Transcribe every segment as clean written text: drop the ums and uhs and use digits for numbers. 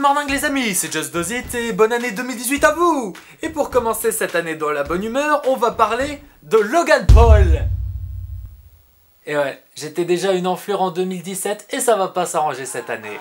morning les amis, c'est Just Does It et bonne année 2018 à vous. Et pour commencer cette année dans la bonne humeur, on va parler de Logan Paul. Et ouais, j'étais déjà une enflure en 2017 et ça va pas s'arranger cette année.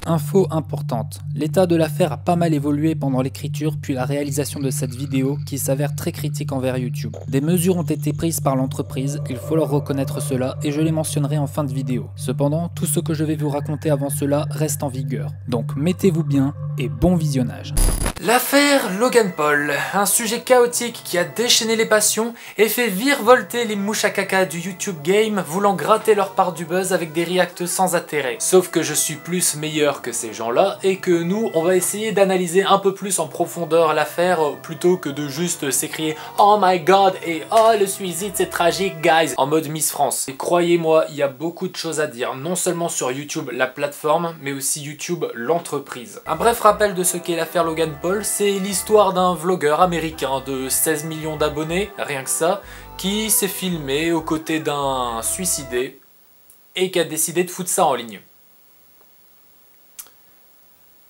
Info importante, l'état de l'affaire a pas mal évolué pendant l'écriture puis la réalisation de cette vidéo qui s'avère très critique envers YouTube. Des mesures ont été prises par l'entreprise, il faut leur reconnaître cela et je les mentionnerai en fin de vidéo. Cependant, tout ce que je vais vous raconter avant cela reste en vigueur. Donc mettez-vous bien et bon visionnage. L'affaire Logan Paul, un sujet chaotique qui a déchaîné les passions et fait virevolter les mouches à caca du YouTube game voulant gratter leur part du buzz avec des reacts sans intérêt. Sauf que je suis plus meilleur que ces gens-là et que nous, on va essayer d'analyser un peu plus en profondeur l'affaire plutôt que de juste s'écrier « Oh my god » et « Oh le suicide c'est tragique guys » en mode Miss France. Et croyez-moi, il y a beaucoup de choses à dire, non seulement sur YouTube la plateforme, mais aussi YouTube l'entreprise. Un bref rappel de ce qu'est l'affaire Logan Paul. C'est l'histoire d'un vlogueur américain de 16 millions d'abonnés, rien que ça, qui s'est filmé aux côtés d'un suicidé et qui a décidé de foutre ça en ligne.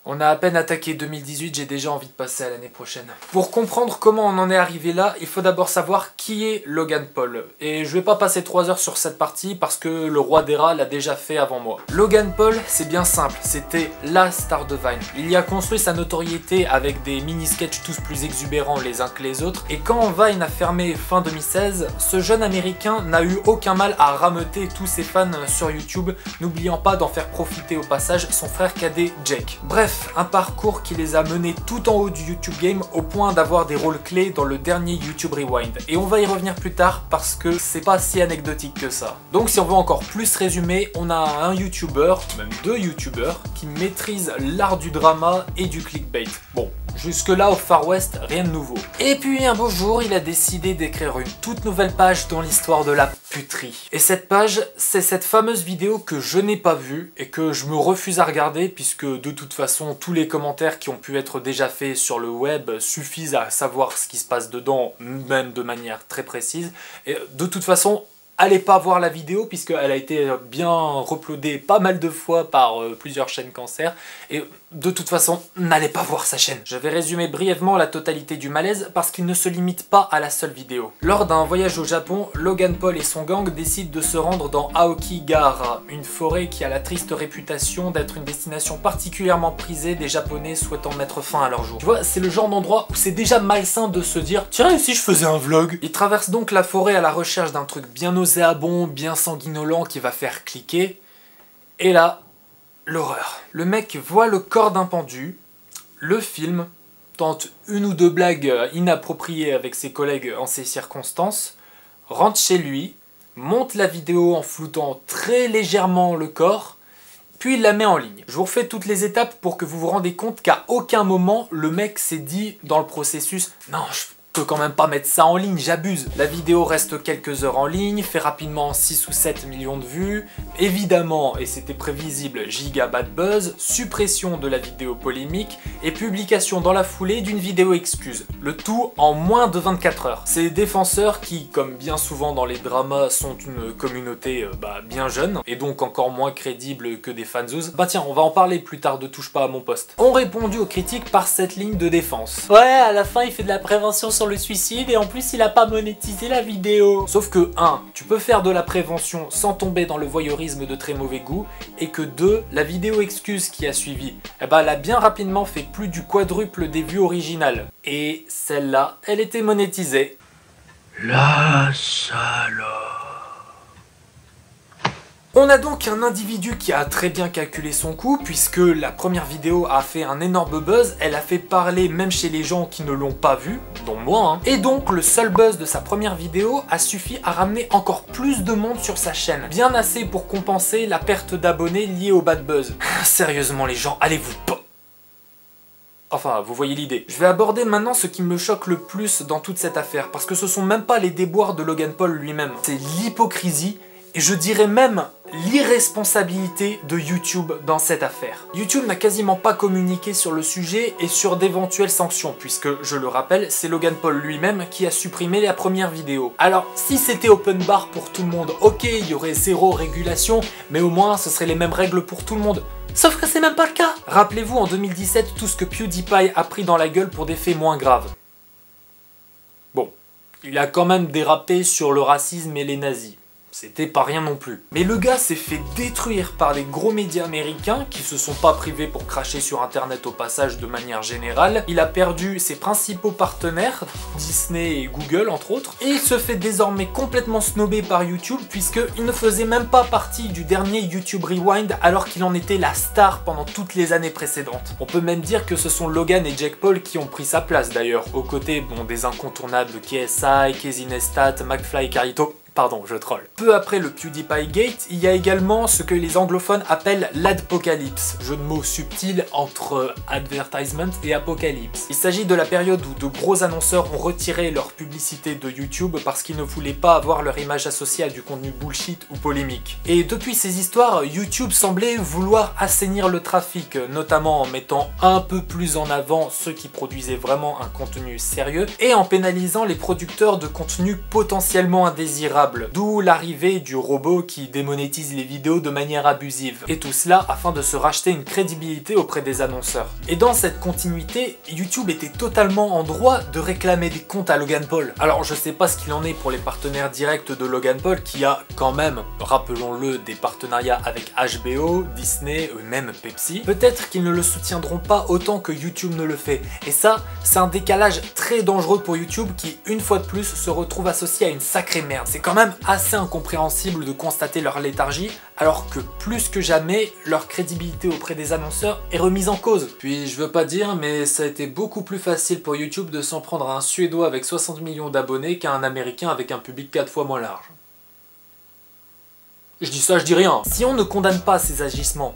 On a à peine attaqué 2018, j'ai déjà envie de passer à l'année prochaine. Pour comprendre comment on en est arrivé là, il faut d'abord savoir qui est Logan Paul. Et je vais pas passer 3 heures sur cette partie parce que le roi des rats l'a déjà fait avant moi. Logan Paul, c'est bien simple, c'était la star de Vine. Il y a construit sa notoriété avec des mini-sketchs tous plus exubérants les uns que les autres. Et quand Vine a fermé fin 2016, ce jeune américain n'a eu aucun mal à rameuter tous ses fans sur YouTube, n'oubliant pas d'en faire profiter au passage son frère cadet Jake. Bref, un parcours qui les a menés tout en haut du YouTube game au point d'avoir des rôles clés dans le dernier YouTube Rewind. Et on va y revenir plus tard parce que c'est pas si anecdotique que ça. Donc si on veut encore plus résumer, on a un YouTuber, même 2 YouTubers, qui maîtrisent l'art du drama et du clickbait. Bon, jusque là au Far West, rien de nouveau. Et puis un beau jour, il a décidé d'écrire une toute nouvelle page dans l'histoire de la puterie. Et cette page, c'est cette fameuse vidéo que je n'ai pas vue et que je me refuse à regarder puisque de toute façon, tous les commentaires qui ont pu être déjà faits sur le web suffisent à savoir ce qui se passe dedans, même de manière très précise. Et de toute façon, allez pas voir la vidéo puisqu'elle a été bien reuploadée pas mal de fois par plusieurs chaînes cancer. Et de toute façon, n'allez pas voir sa chaîne. Je vais résumer brièvement la totalité du malaise parce qu'il ne se limite pas à la seule vidéo. Lors d'un voyage au Japon, Logan Paul et son gang décident de se rendre dans Aokigahara, une forêt qui a la triste réputation d'être une destination particulièrement prisée des Japonais souhaitant mettre fin à leur jour. Tu vois, c'est le genre d'endroit où c'est déjà malsain de se dire « Tiens, et si je faisais un vlog ?» Ils traversent donc la forêt à la recherche d'un truc bien nauséabond, bien sanguinolent qui va faire cliquer. Et là, l'horreur. Le mec voit le corps d'un pendu, le filme, tente une ou 2 blagues inappropriées avec ses collègues en ces circonstances, rentre chez lui, monte la vidéo en floutant très légèrement le corps, puis il la met en ligne. Je vous refais toutes les étapes pour que vous vous rendez compte qu'à aucun moment le mec s'est dit dans le processus « Non, je peux quand même pas mettre ça en ligne, j'abuse ». La vidéo reste quelques heures en ligne, fait rapidement 6 ou 7 millions de vues. Évidemment, et c'était prévisible, giga bad buzz, suppression de la vidéo polémique et publication dans la foulée d'une vidéo excuse. Le tout en moins de 24 heures. Ces défenseurs qui, comme bien souvent dans les dramas, sont une communauté bien jeune et donc encore moins crédible que des fanzouz. Bah tiens, on va en parler plus tard de Touche pas à mon poste. Ont répondu aux critiques par cette ligne de défense. Ouais, à la fin il fait de la prévention sur le suicide et en plus il a pas monétisé la vidéo. Sauf que 1, tu peux faire de la prévention sans tomber dans le voyeurisme de très mauvais goût et que 2, la vidéo excuse qui a suivi, elle a bien rapidement fait plus du quadruple des vues originales. Et celle-là, elle était monétisée. La salope. On a donc un individu qui a très bien calculé son coût puisque la première vidéo a fait un énorme buzz, elle a fait parler même chez les gens qui ne l'ont pas vu, dont moi, hein. Et donc le seul buzz de sa première vidéo a suffi à ramener encore plus de monde sur sa chaîne, bien assez pour compenser la perte d'abonnés liée au bad buzz. Sérieusement les gens, allez-vous pas... Enfin, vous voyez l'idée. Je vais aborder maintenant ce qui me choque le plus dans toute cette affaire, parce que ce sont même pas les déboires de Logan Paul lui-même, c'est l'hypocrisie, et je dirais même l'irresponsabilité de YouTube dans cette affaire. YouTube n'a quasiment pas communiqué sur le sujet et sur d'éventuelles sanctions, puisque, je le rappelle, c'est Logan Paul lui-même qui a supprimé la première vidéo. Alors, si c'était open bar pour tout le monde, ok, il y aurait zéro régulation, mais au moins ce seraient les mêmes règles pour tout le monde. Sauf que c'est même pas le cas. Rappelez-vous en 2017 tout ce que PewDiePie a pris dans la gueule pour des faits moins graves. Bon, il a quand même dérapé sur le racisme et les nazis. C'était pas rien non plus. Mais le gars s'est fait détruire par les gros médias américains qui se sont pas privés pour cracher sur internet au passage de manière générale. Il a perdu ses principaux partenaires, Disney et Google entre autres. Et il se fait désormais complètement snobber par YouTube puisqu'il ne faisait même pas partie du dernier YouTube Rewind alors qu'il en était la star pendant toutes les années précédentes. On peut même dire que ce sont Logan et Jake Paul qui ont pris sa place d'ailleurs, aux côtés des incontournables KSI, Casey Neistat, McFly et Carlito. Pardon, je troll. Peu après le PewDiePie Gate, il y a également ce que les anglophones appellent l'adpocalypse, jeu de mots subtil entre advertisement et apocalypse. Il s'agit de la période où de gros annonceurs ont retiré leur publicité de YouTube parce qu'ils ne voulaient pas avoir leur image associée à du contenu bullshit ou polémique. Et depuis ces histoires, YouTube semblait vouloir assainir le trafic, notamment en mettant un peu plus en avant ceux qui produisaient vraiment un contenu sérieux et en pénalisant les producteurs de contenu potentiellement indésirables. D'où l'arrivée du robot qui démonétise les vidéos de manière abusive. Et tout cela afin de se racheter une crédibilité auprès des annonceurs. Et dans cette continuité, YouTube était totalement en droit de réclamer des comptes à Logan Paul. Alors je sais pas ce qu'il en est pour les partenaires directs de Logan Paul qui a quand même, rappelons-le, des partenariats avec HBO, Disney, même Pepsi. Peut-être qu'ils ne le soutiendront pas autant que YouTube ne le fait. Et ça, c'est un décalage très dangereux pour YouTube qui, une fois de plus, se retrouve associé à une sacrée merde. C'est quand même assez incompréhensible de constater leur léthargie alors que plus que jamais leur crédibilité auprès des annonceurs est remise en cause. Puis je veux pas dire mais ça a été beaucoup plus facile pour YouTube de s'en prendre à un Suédois avec 60 millions d'abonnés qu'à un Américain avec un public 4 fois moins large. Je dis ça, je dis rien. Si on ne condamne pas ces agissements,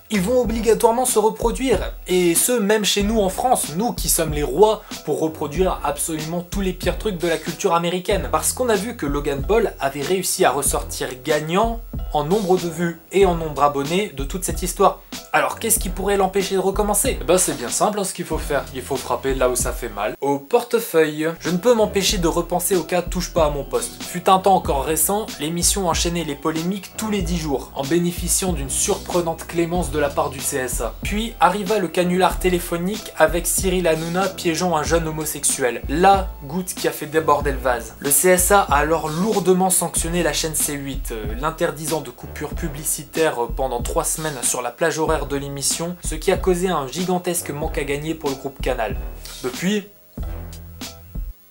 ils vont obligatoirement se reproduire, et ce même chez nous en France, nous qui sommes les rois pour reproduire absolument tous les pires trucs de la culture américaine. Parce qu'on a vu que Logan Paul avait réussi à ressortir gagnant en nombre de vues et en nombre d'abonnés de toute cette histoire. Alors qu'est-ce qui pourrait l'empêcher de recommencer? Bah c'est bien simple ce qu'il faut faire, il faut frapper là où ça fait mal, au portefeuille. Je ne peux m'empêcher de repenser au cas touche pas à mon poste. Fut un temps encore récent, l'émission enchaînait les polémiques tous les 10 jours, en bénéficiant d'une surprenante clémence de la part du CSA. Puis arriva le canular téléphonique avec Cyril Hanouna piégeant un jeune homosexuel. La goutte qui a fait déborder le vase. Le CSA a alors lourdement sanctionné la chaîne C8, l'interdisant de coupures publicitaires pendant 3 semaines sur la plage horaire de l'émission, ce qui a causé un gigantesque manque à gagner pour le groupe Canal. Depuis,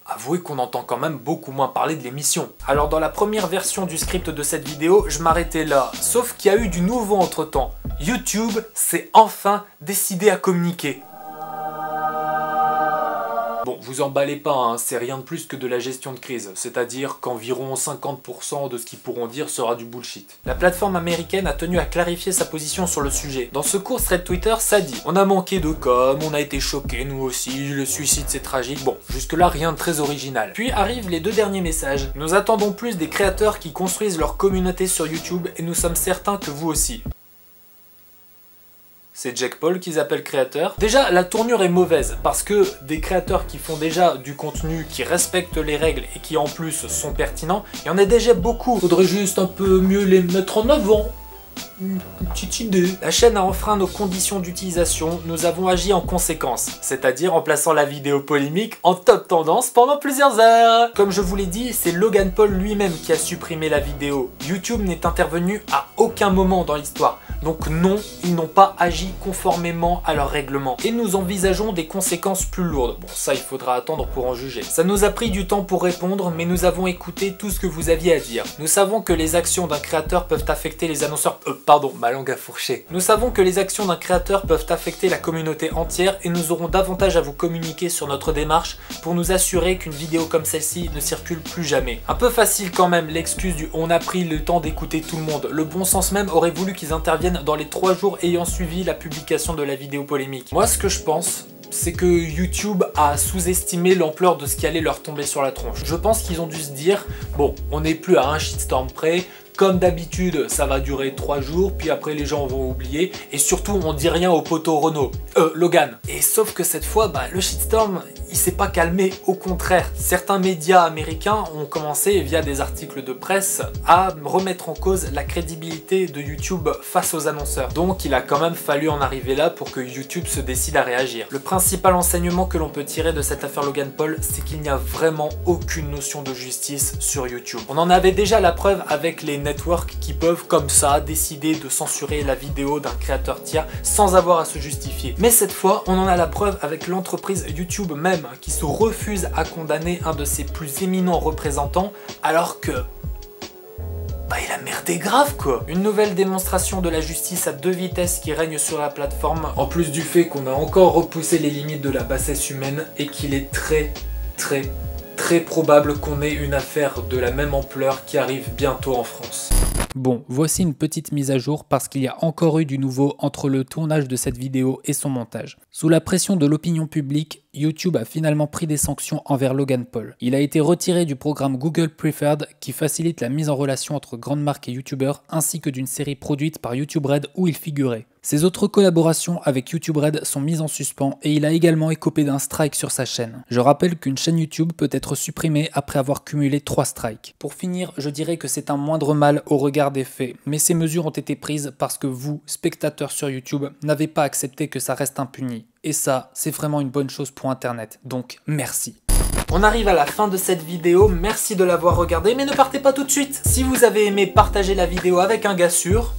avouez qu'on entend quand même beaucoup moins parler de l'émission. Alors dans la première version du script de cette vidéo, je m'arrêtais là, sauf qu'il y a eu du nouveau entre temps. YouTube s'est enfin décidé à communiquer. Bon, vous emballez pas, hein, c'est rien de plus que de la gestion de crise, c'est-à-dire qu'environ 50% de ce qu'ils pourront dire sera du bullshit. La plateforme américaine a tenu à clarifier sa position sur le sujet. Dans ce court thread Twitter, ça dit « On a manqué de com, on a été choqués, nous aussi, le suicide c'est tragique ». Bon, jusque-là, rien de très original. Puis arrivent les 2 derniers messages. « Nous attendons plus des créateurs qui construisent leur communauté sur YouTube et nous sommes certains que vous aussi ». C'est Jake Paul qu'ils appellent créateur. Déjà, la tournure est mauvaise, parce que des créateurs qui font déjà du contenu, qui respectent les règles et qui en plus sont pertinents, il y en a déjà beaucoup. Faudrait juste un peu mieux les mettre en avant. Une petite idée. La chaîne a enfreint nos conditions d'utilisation, nous avons agi en conséquence, c'est-à-dire en plaçant la vidéo polémique en top tendance pendant plusieurs heures. Comme je vous l'ai dit, c'est Logan Paul lui-même qui a supprimé la vidéo. YouTube n'est intervenu à aucun moment dans l'histoire. Donc non, ils n'ont pas agi conformément à leurs règlements. Et nous envisageons des conséquences plus lourdes. Bon, ça il faudra attendre pour en juger. Ça nous a pris du temps pour répondre, mais nous avons écouté tout ce que vous aviez à dire. Nous savons que les actions d'un créateur peuvent affecter les annonceurs... Pardon, ma langue a fourché. Nous savons que les actions d'un créateur peuvent affecter la communauté entière et nous aurons davantage à vous communiquer sur notre démarche pour nous assurer qu'une vidéo comme celle-ci ne circule plus jamais. Un peu facile quand même l'excuse du « on a pris le temps d'écouter tout le monde ». Le bon sens même aurait voulu qu'ils interviennent dans les 3 jours ayant suivi la publication de la vidéo polémique. Moi, ce que je pense, c'est que YouTube a sous-estimé l'ampleur de ce qui allait leur tomber sur la tronche. Je pense qu'ils ont dû se dire, bon, on n'est plus à un shitstorm près, comme d'habitude, ça va durer 3 jours, puis après les gens vont oublier, et surtout on dit rien au poteau Logan. Et sauf que cette fois, le shitstorm, il s'est pas calmé, au contraire. Certains médias américains ont commencé, via des articles de presse, à remettre en cause la crédibilité de YouTube face aux annonceurs. Donc il a quand même fallu en arriver là pour que YouTube se décide à réagir. Le principal enseignement que l'on peut tirer de cette affaire Logan Paul, c'est qu'il n'y a vraiment aucune notion de justice sur YouTube. On en avait déjà la preuve avec les networks qui peuvent comme ça décider de censurer la vidéo d'un créateur tiers sans avoir à se justifier. Mais cette fois, on en a la preuve avec l'entreprise YouTube même qui se refuse à condamner un de ses plus éminents représentants alors que... il a merdé grave quoi. Une nouvelle démonstration de la justice à 2 vitesses qui règne sur la plateforme, en plus du fait qu'on a encore repoussé les limites de la bassesse humaine et qu'il est très probable qu'on ait une affaire de la même ampleur qui arrive bientôt en France. Bon, voici une petite mise à jour parce qu'il y a encore eu du nouveau entre le tournage de cette vidéo et son montage. Sous la pression de l'opinion publique, YouTube a finalement pris des sanctions envers Logan Paul. Il a été retiré du programme Google Preferred qui facilite la mise en relation entre grandes marques et YouTubeurs ainsi que d'une série produite par YouTube Red où il figurait. Ses autres collaborations avec YouTube Red sont mises en suspens et il a également écopé d'un strike sur sa chaîne. Je rappelle qu'une chaîne YouTube peut être supprimée après avoir cumulé 3 strikes. Pour finir, je dirais que c'est un moindre mal au regard des faits, mais ces mesures ont été prises parce que vous, spectateurs sur YouTube, n'avez pas accepté que ça reste impuni. Et ça, c'est vraiment une bonne chose pour Internet, donc merci. On arrive à la fin de cette vidéo, merci de l'avoir regardée, mais ne partez pas tout de suite. Si vous avez aimé, partagez la vidéo avec un gars sûr,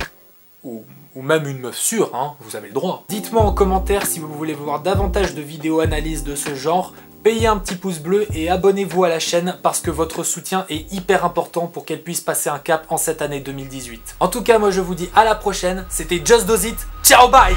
ou même une meuf sûre, vous avez le droit. Dites-moi en commentaire si vous voulez voir davantage de vidéos analyses de ce genre, payez un petit pouce bleu et abonnez-vous à la chaîne parce que votre soutien est hyper important pour qu'elle puisse passer un cap en cette année 2018. En tout cas, moi je vous dis à la prochaine, c'était Just Does It, ciao bye!